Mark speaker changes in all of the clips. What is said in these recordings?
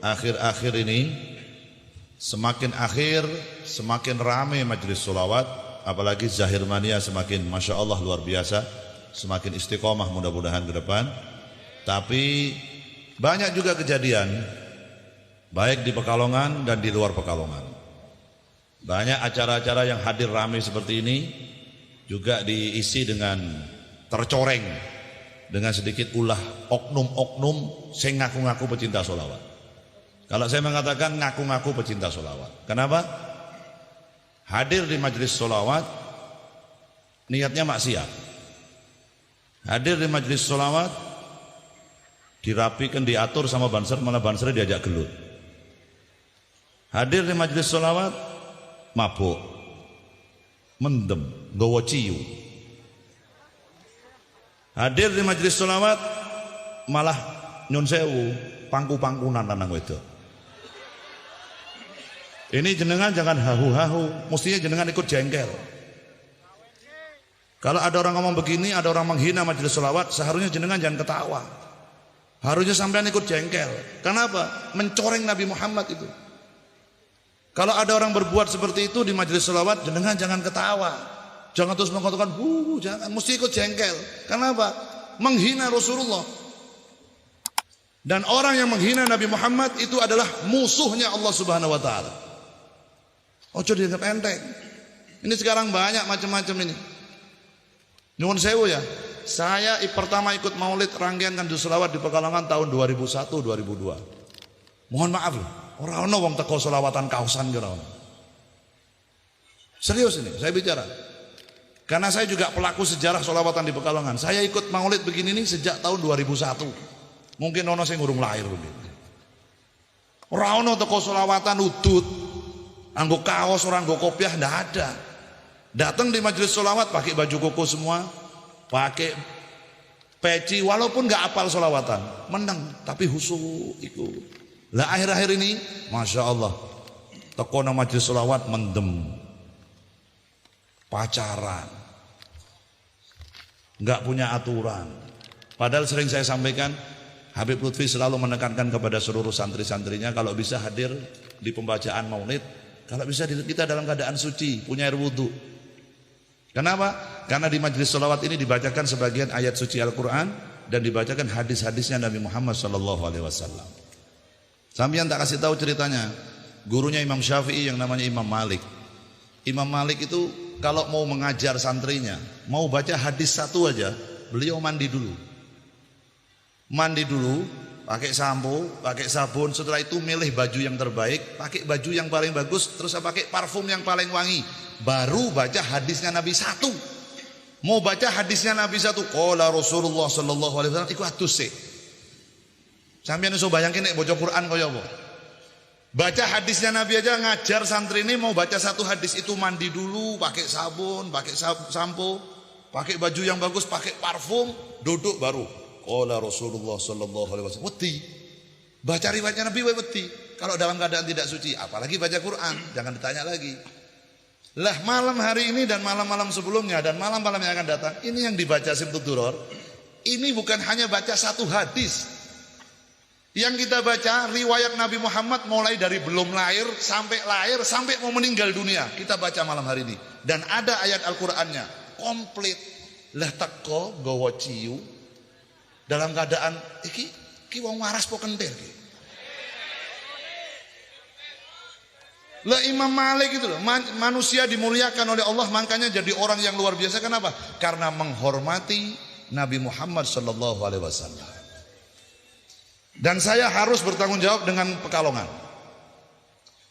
Speaker 1: Akhir-akhir ini semakin akhir semakin ramai majelis sholawat, apalagi Zahir Mania semakin Masya Allah luar biasa, semakin istiqomah mudah-mudahan ke depan. Tapi banyak juga kejadian baik di Pekalongan dan di luar Pekalongan. Banyak acara-acara yang hadir ramai seperti ini juga diisi dengan tercoreng dengan sedikit ulah oknum-oknum sing ngaku-ngaku pecinta sholawat. Kalau saya mengatakan ngaku-ngaku pecinta sholawat, kenapa? Hadir di majelis sholawat niatnya maksiat. Hadir di majelis sholawat dirapikan, diatur sama banser, malah banser diajak gelut. Hadir di majelis sholawat mabuk, mendem, gowo ciu. Hadir di majelis sholawat malah nyun sewu, pangku-pangkunan lanang wedok. Ini jenengan jangan hahu-hahu, mestinya jenengan ikut jengkel. Kalau ada orang ngomong begini, ada orang menghina majelis sholawat, seharusnya jenengan jangan ketawa. Harusnya sampean ikut jengkel. Kenapa? Mencoreng Nabi Muhammad itu. Kalau ada orang berbuat seperti itu di majelis sholawat, jenengan jangan ketawa. Jangan terus mengatakan, jangan, mesti ikut jengkel. Kenapa? Menghina Rasulullah. Dan orang yang menghina Nabi Muhammad itu adalah musuhnya Allah Subhanahu wa taala. Ojo dianggap enteng. Ini sekarang banyak macam-macam ini. Nyuwun sewu ya. Saya pertama ikut maulid rangkaian kanjeng selawat di Pekalongan tahun 2001 2002. Mohon maaf loh, ora ono wong teko selawatan kausan ora ono. Serius ini, saya bicara. Karena saya juga pelaku sejarah selawatan di Pekalongan. Saya ikut maulid begini nih sejak tahun 2001. Mungkin ono sing urung lahir begitu. Ora ono teko selawatan udut. Anggo kaos, orang anggo kopiah, ndak ada. Datang di majelis sholawat pakai baju koko semua, pakai peci, walaupun nggak apal sholawatan, menang, tapi husu ikut. Lah akhir-akhir ini, masya Allah, teko nang majelis sholawat mendem, pacaran, nggak punya aturan. Padahal sering saya sampaikan, Habib Lutfi selalu menekankan kepada seluruh santri-santrinya kalau bisa hadir di pembacaan maulid. Kalau bisa kita dalam keadaan suci, punya air wudhu. Kenapa? Karena di majelis sholawat ini dibacakan sebagian ayat suci Al-Quran dan dibacakan hadis-hadisnya Nabi Muhammad SAW. Sampeyan tak kasih tahu ceritanya. Gurunya Imam Syafi'i yang namanya Imam Malik. Imam Malik itu kalau mau mengajar santrinya, mau baca hadis satu aja, beliau mandi dulu. Mandi dulu. Pakai sampo, pakai sabun, setelah itu milih baju yang terbaik, pakai baju yang paling bagus, terus pakai parfum yang paling wangi, baru baca hadisnya Nabi satu. Mau baca hadisnya Nabi satu, qala Rasulullah sallallahu alaihi wasallam, iku adus sih. Sampeyan iso bayangke nek baca Quran kaya apa? Baca hadisnya Nabi aja ngajar santri ini mau baca satu hadis itu mandi dulu, pakai sabun, pakai sampo, pakai baju yang bagus, pakai parfum, duduk baru. Qala Rasulullah sallallahu alaihi wasallam. Wedi. Baca riwayatnya Nabi wedi. Kalau dalam keadaan tidak suci, apalagi baca Quran, jangan ditanya lagi. Lah malam hari ini dan malam-malam sebelumnya dan malam-malam yang akan datang, ini yang dibaca Simtud Duror. Ini bukan hanya baca satu hadis. Yang kita baca riwayat Nabi Muhammad mulai dari belum lahir sampai mau meninggal dunia. Kita baca malam hari ini dan ada ayat Al-Qur'annya komplit. Lah teko gawa ciu dalam keadaan iki wong waras po kentir iki. Lah Imam Malik itu loh, manusia dimuliakan oleh Allah, makanya jadi orang yang luar biasa. Kenapa? Karena menghormati Nabi Muhammad sallallahu alaihi wasallam. Dan saya harus bertanggung jawab dengan Pekalongan.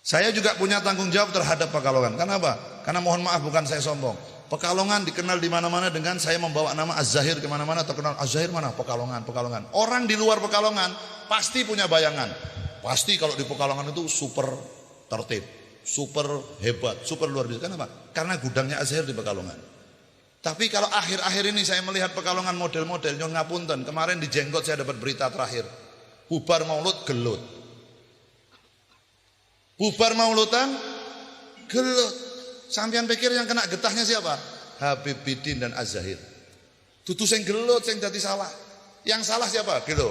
Speaker 1: Saya juga punya tanggung jawab terhadap Pekalongan. Kenapa? Karena mohon maaf bukan saya sombong. Pekalongan dikenal di mana-mana dengan saya membawa nama Az-Zahir kemana-mana, terkenal Az-Zahir mana? Pekalongan. Orang di luar Pekalongan pasti punya bayangan. Pasti kalau di Pekalongan itu super tertib, super hebat, super luar biasa. Kenapa? Karena gudangnya Az-Zahir di Pekalongan. Tapi kalau akhir-akhir ini saya melihat Pekalongan model-model, nyon ngapunten, kemarin di Jenggot saya dapat berita terakhir. Bubar maulud gelut. Bubar mauludan gelut. Sampeyan pikir yang kena getahnya siapa? Habib Bidin dan Az-Zahir. Dudu sing gelut sing dadi salah. Yang salah siapa? Gitu.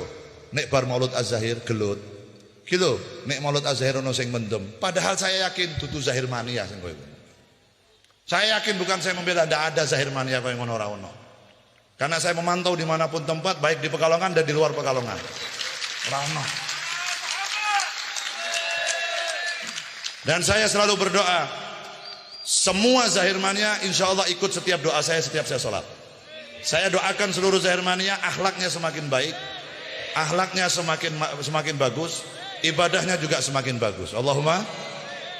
Speaker 1: Nek bar Maulud Az-Zahir gelut. Gitu, nek Maulid Az-Zahir ono sing mendem. Padahal saya yakin dudu Zahir mania sing kowe. Saya yakin bukan saya membela, tidak ada Zahir mania kowe ngono ora ono. Karena saya memantau dimanapun tempat, baik di Pekalongan dan di luar Pekalongan. Ora ono. Dan saya selalu berdoa, semua Zahir mania insya Allah ikut setiap doa saya setiap saya sholat. Saya doakan seluruh Zahir mania akhlaknya semakin baik, akhlaknya semakin bagus, ibadahnya juga semakin bagus. Allahumma,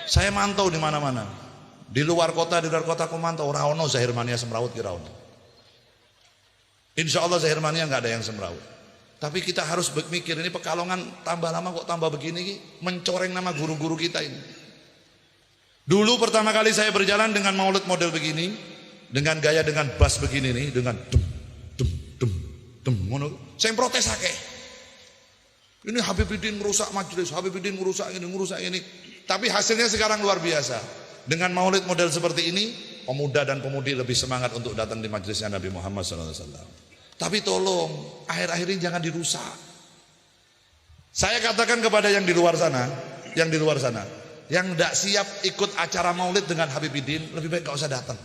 Speaker 1: saya mantau di mana-mana. Di luar kota aku mantau ora ono Zahir mania semrawut kira ono. Insya Allah Zahir mania nggak ada yang semrawut. Tapi kita harus mikir, ini Pekalongan tambah lama kok tambah begini, mencoreng nama guru-guru kita ini. Dulu pertama kali saya berjalan dengan maulid model begini, dengan gaya dengan bass begini nih, dengan dem ngono, saya protes akeh. Ini Habibudin merusak majelis, Habibudin merusak ini. Tapi hasilnya sekarang luar biasa. Dengan maulid model seperti ini, pemuda dan pemudi lebih semangat untuk datang di majelisnya Nabi Muhammad SAW. Tapi tolong, akhir-akhir ini jangan dirusak. Saya katakan kepada yang di luar sana, yang tidak siap ikut acara maulid dengan Habibudin, lebih baik gak usah datang.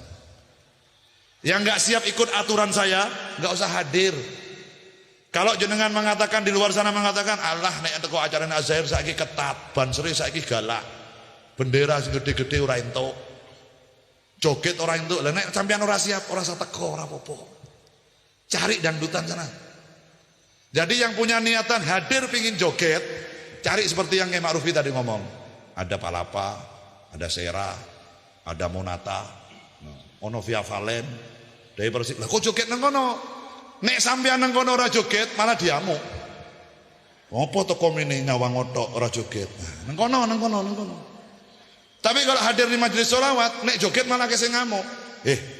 Speaker 1: Yang gak siap ikut aturan saya, gak usah hadir. Kalau jenengan mengatakan di luar sana mengatakan, Allah nek teko acara Az-Zahir saiki ketat, banseri saiki galak, bendera sing gede-gede ora entuk, joget ora entuk. Lah nek sampean ora siap, ora usah teko, ora apa-apa. Cari dangdutan sana. Jadi yang punya niatan hadir pingin joget, cari seperti yang Kiai Ma'rufi tadi ngomong. Ada Palapa, ada Sera, ada Monata, ono Via Valen, dari Persik. Lah kok joget nang kono? Nek sampean nang kono ora joget, malah diamuk. Apa teko mene nyawang otok ora joget. Nang kono. Tapi kalau hadir di majelis sholawat, nek joget malah keseng ngamuk.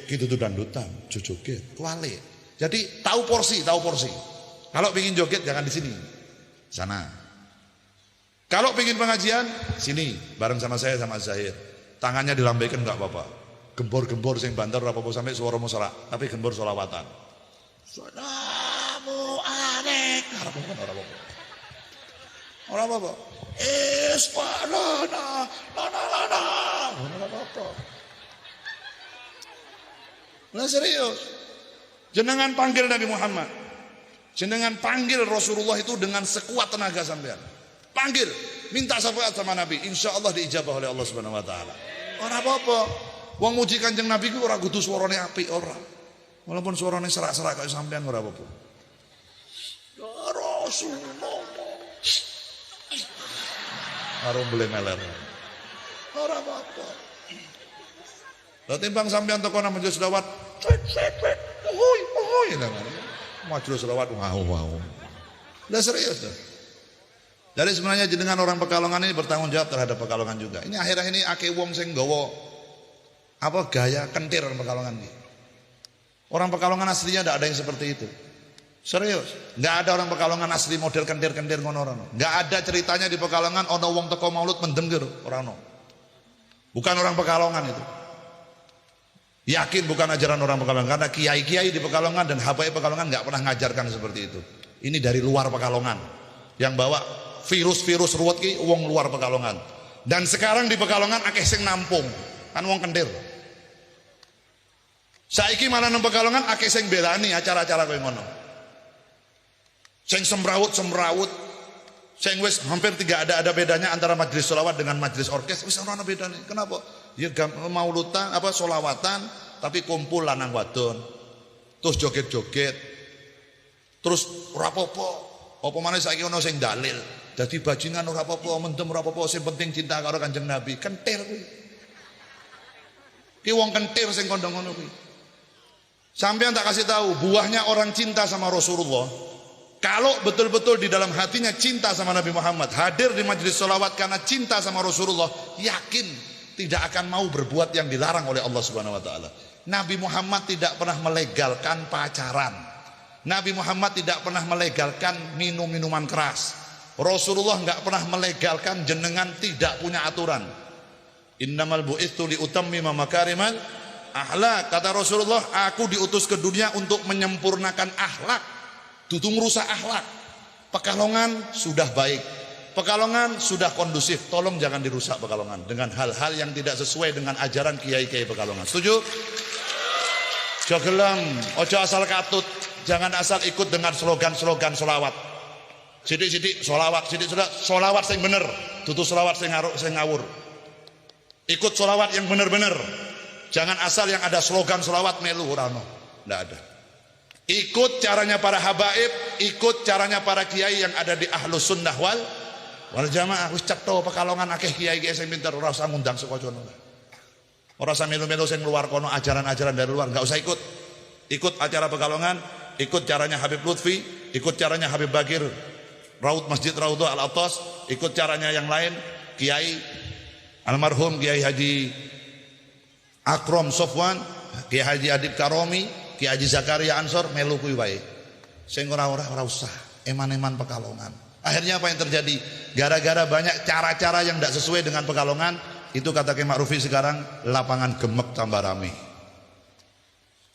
Speaker 1: Gitu tuh dangdutan, joget, kuali. Jadi tahu porsi. Kalau pingin joget jangan di sini, sana. Kalau pingin pengajian, sini, bareng sama saya sama Zahir. Tangannya dilambaikan nggak apa-apa. Gembor-gembor sing banter ora apa-apa sampai suara musala, tapi gembor sholawatan. Salamu alaikum. Ora apa-apa. Isqalana. Ora apa-apa. Nah serius. Jenengan panggil Nabi Muhammad. Jenengan panggil Rasulullah itu dengan sekuat tenaga sampean. Panggil, minta syafaat sama Nabi, insya Allah diijabah oleh Allah Subhanahu Wa Taala. Ora apa-apa. Wong muji Kanjeng Nabi ku ora kudu suarane apik ora. Walaupun suarane serak-serak kaya sampean ora apa-apa. Ya Rasulullah. Arum boleh meler. Ora apa-apa. Lah timbang sampean teko nang majelis selawat, Oi, majelis selawat wow. Lah serius tuh. Jadi sebenarnya jenengan orang Pekalongan ini bertanggung jawab terhadap Pekalongan juga. Ini akhir-akhir ini akeh wong sing nggawa gaya kentir orang Pekalongan ini. Orang Pekalongan aslinya tidak ada yang seperti itu. Serius, nggak ada orang Pekalongan asli model kentir-kentir ngono. Nggak ada ceritanya di Pekalongan ono wong teko maulud mendem gitu, orang no. Bukan orang Pekalongan itu. Yakin bukan ajaran orang Pekalongan, karena kiai-kiai di Pekalongan dan habaib Pekalongan nggak pernah ngajarkan seperti itu. Ini dari luar Pekalongan yang bawa virus ruwet ki wong luar Pekalongan. Dan sekarang di Pekalongan akeh sing nampung kan wong kentir. Saiki malah nang Pekalongan akeh sing belani acara-acara koyo ngono. Sing semrawut, sing wis hampir tidak ada bedanya antara majelis sholawat dengan majelis orkes. Wis ora ana bedane. Kenapa? Ya maulutan sholawatan tapi kumpul lanang wadon. Terus joget-joget. Terus ora apa-apa. Apa maneh saiki ana sing dalil. Dadi bajingan ora apa-apa, mendem ora apa-apa, sing penting cinta karo Kanjeng Nabi. Kentir kuwi. Ki wong kentir sing kandha ngono kuwi. Sampeyan tak kasih tahu, buahnya orang cinta sama Rasulullah. Kalau betul-betul di dalam hatinya cinta sama Nabi Muhammad, hadir di majelis sholawat karena cinta sama Rasulullah, yakin tidak akan mau berbuat yang dilarang oleh Allah Subhanahu Wa Taala. Nabi Muhammad tidak pernah melegalkan pacaran. Nabi Muhammad tidak pernah melegalkan minum-minuman keras. Rasulullah nggak pernah melegalkan jenengan tidak punya aturan. Innamal bu'itsu liutammima makarimal akhlak. Kata Rasulullah, aku diutus ke dunia untuk menyempurnakan akhlak. Dudu ngrusak akhlak. Pekalongan sudah baik, Pekalongan sudah kondusif, tolong jangan dirusak Pekalongan dengan hal-hal yang tidak sesuai dengan ajaran kiai-kiai Pekalongan. Setuju? Jogelam, ojo asal katut, jangan asal ikut dengan slogan-slogan solawat. Sidik-sidik solawat, sidik solawat sing bener, tutu solawat sing ngawur. Ikut solawat yang bener-bener. Jangan asal yang ada slogan solawat melu rano, nggak ada. Ikut caranya para habaib, ikut caranya para kiai yang ada di Ahlus Sunnah wal Jamaah. Wis cetha Pekalongan akeh kiai-kiai sing pinter, ora usah ngundang saka kono. Ora usah melu-melu sing luar kono ajaran-ajaran dari luar, enggak usah ikut. Ikut acara Pekalongan, ikut caranya Habib Lutfi, ikut caranya Habib Bagir, Raud Masjid Raudhah Al-Attas, ikut caranya yang lain, Kiai almarhum Kiai Haji Akrom Sofwan, Kiai Haji Adib Karomi, Kiai Haji Zakaria Ansor, melu kuwi wae. Sing ora usah eman-eman Pekalongan. Akhirnya apa yang terjadi? Gara-gara banyak cara-cara yang tidak sesuai dengan Pekalongan, itu kata Kiai Ma'rufi sekarang lapangan gemek tambah rame.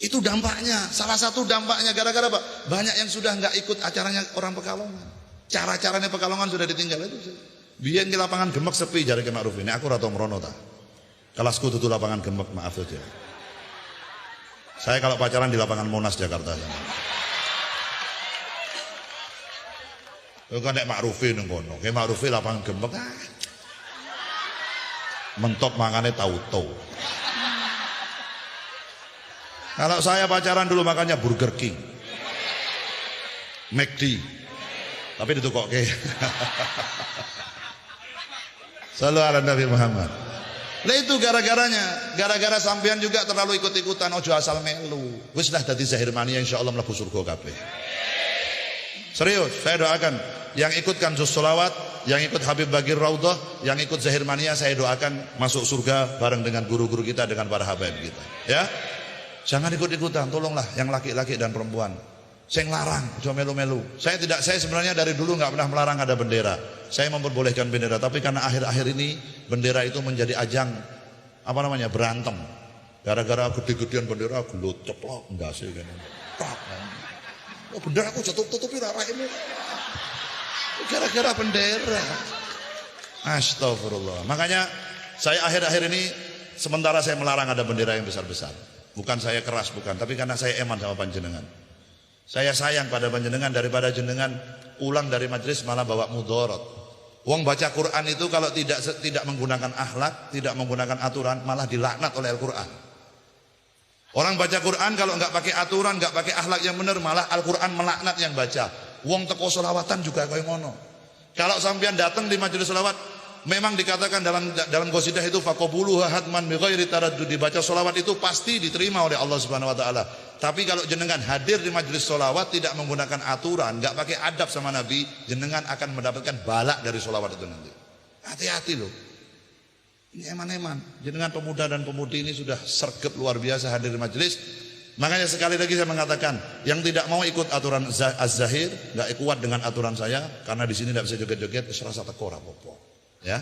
Speaker 1: Itu dampaknya, salah satu dampaknya gara-gara apa? Banyak yang sudah nggak ikut acaranya orang Pekalongan. Cara-caranya Pekalongan sudah ditinggal itu. Biyen di lapangan gemek sepi jare Kiai Ma'rufi. Ini aku ora tau merono ta. Kelasku tutu lapangan gemek, maaf saja. Saya kalau pacaran di lapangan Monas Jakarta. Kok nek Ma'rufi nang kono. Kiai Ma'rufi lapangan gemek. Mentok mangane tau-tau. Kalau saya pacaran dulu makannya Burger King, McD, tapi ditukokke. Sallu ala Nabi Muhammad. Lah itu gara-garanya, gara-gara sampean juga terlalu ikut-ikutan, ojo asal melu. Wis lah dadi Zahir Mania insyaallah mlebu surga kabeh. Serius, saya doakan yang ikutkan juz sholawat, yang ikut Habib Bagir Raudhah, yang ikut Zahir Mania, saya doakan masuk surga bareng dengan guru-guru kita, dengan para habaib kita. Ya, jangan ikut-ikutan, tolonglah yang laki-laki dan perempuan. Saya ngelarang, cuma melu-melu. Saya sebenarnya dari dulu nggak pernah melarang ada bendera. Saya memperbolehkan bendera, tapi karena akhir-akhir ini bendera itu menjadi ajang berantem. Gara-gara gede-gedean bendera gelut ceplok enggak sih kan. Oh, bendera aku tutupi raimu. Gara-gara bendera. Astagfirullah. Makanya saya akhir-akhir ini sementara saya melarang ada bendera yang besar-besar. Bukan saya keras, bukan, tapi karena saya eman sama panjenengan. Saya sayang pada panjenengan, daripada jenengan pulang dari majelis malah bawa mudorot. Wong baca Quran itu kalau tidak menggunakan akhlak, tidak menggunakan aturan, malah dilaknat oleh Al-Quran. Orang baca Quran kalau nggak pakai aturan, nggak pakai akhlak yang benar, malah Al-Quran melaknat yang baca. Wong teko selawatan juga kayak ngono. Kalau sampean datang di majelis selawat, memang dikatakan dalam qasidah itu faqabuluha hatman bi ghairi taraddud, dibaca selawat itu pasti diterima oleh Allah Subhanahu wa taala. Tapi kalau jenengan hadir di majelis selawat tidak menggunakan aturan, nggak pakai adab sama Nabi, jenengan akan mendapatkan balak dari selawat itu nanti. Hati-hati loh. Ini eman-eman. Jenengan pemuda dan pemudi ini sudah sergap luar biasa hadir di majelis. Makanya sekali lagi saya mengatakan, yang tidak mau ikut aturan Az-Zahir, nggak kuat dengan aturan saya, karena di sini tidak bisa joget-joget, serasa teko rapopo. Ya,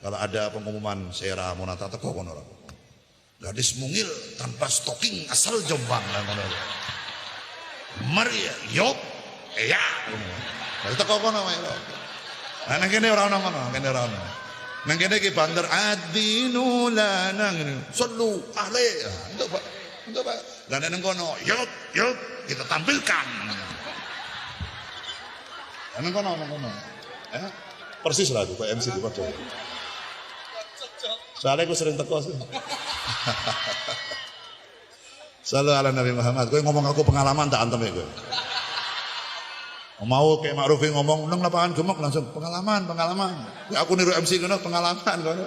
Speaker 1: kalau ada pengumuman Sera Monata teko kono rapopo. Gadis mungil tanpa stocking asal Jombang. Maria, yop, ya. Dari teko kono wae. Nah, nang kene ora ono ngono, kene ora ono. Nang kene iki banter adinu lana ngene. Sallu alaihi. Untuk Pak. Dan nang kono, yuk, kita tampilkan. Nang kono. Persis lah tuh Pak MC di Padang. Soalnya gue sering teko sih. Sallu ala Nabi Muhammad. Gue ngomong aku pengalaman tak antem ya gue. Mau kayak Ma'rufi ngomong nang lapangan gemek langsung pengalaman. Ya, aku niru MC kono pengalaman kono.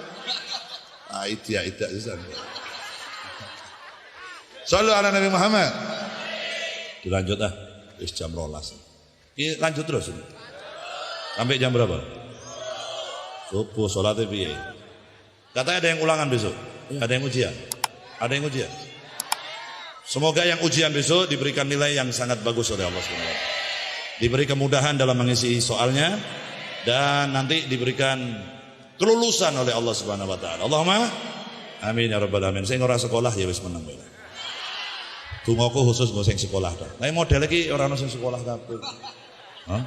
Speaker 1: Ah itu sisan. Sallu ala Nabi Muhammad. Dilanjut ah. Wis jam 12. Ini lanjut terus ini. Sampai jam berapa? Subuh salatnya piye? Katanya ada yang ulangan besok. Ada yang ujian. Semoga yang ujian besok diberikan nilai yang sangat bagus oleh Allah SWT. Diberi kemudahan dalam mengisi soalnya, dan nanti diberikan kelulusan oleh Allah Subhanahu wa taala. Allahumma amin ya rabbal alamin. Sing ora sekolah ya wis meneng wae. Dongaku khusus nggo sing sekolah ta. Nek model iki ora ono sing sekolah kabeh. Hah?